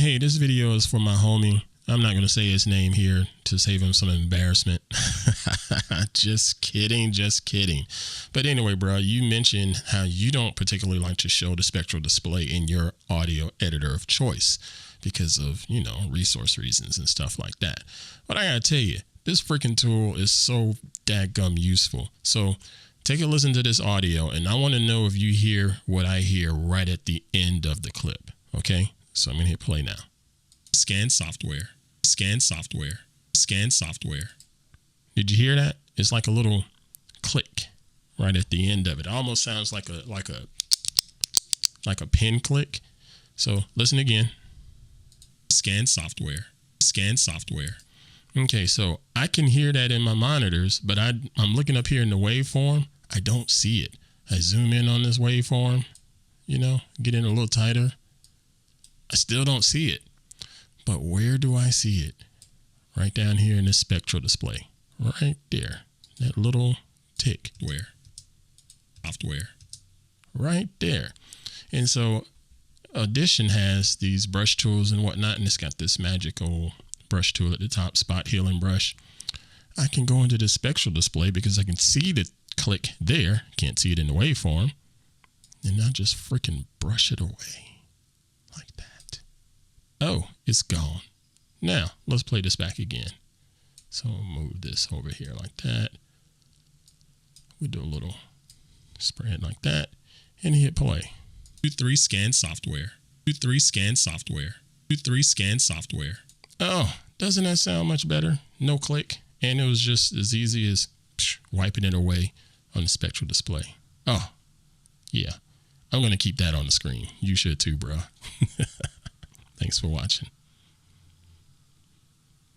Hey, this video is for my homie. I'm not going to say his name here to save him some embarrassment. Just kidding, just kidding. But anyway, bro, you mentioned how you don't particularly like to show the spectral display in your audio editor of choice because of, you know, resource reasons and stuff like that. But I got to tell you, this freaking tool is so dadgum useful. So take a listen to this audio, and I want to know if you hear what I hear right at the end of the clip. Okay, so I'm going to hit play now. Scan software, scan software, scan software. Did you hear that? It's like a little click right at the end of it. It almost sounds like a pin click. So listen again. Scan software, scan software. Okay, so I can hear that in my monitors, but I'm looking up here in the waveform. I don't see it. I zoom in on this waveform, you know, get in a little tighter. I still don't see it. But where do I see it? Right down here in this spectral display. Right there. That little tick. Where? Software. Right there. And so Audition has these brush tools and whatnot, and it's got this magical brush tool at the top, spot healing brush. I can go into the spectral display because I can see the click there. Can't see it in the waveform. And now just freaking brush it away like that. Oh, it's gone. Now let's play this back again. So I'll move this over here like that. We do a little spread like that and hit play. 2-3 scan software. 2-3 scan software. 2-3 scan software. Oh, doesn't that sound much better? No click. And it was just as easy as wiping it away on the spectral display. Oh, yeah. I'm going to keep that on the screen. You should too, bro. Thanks for watching.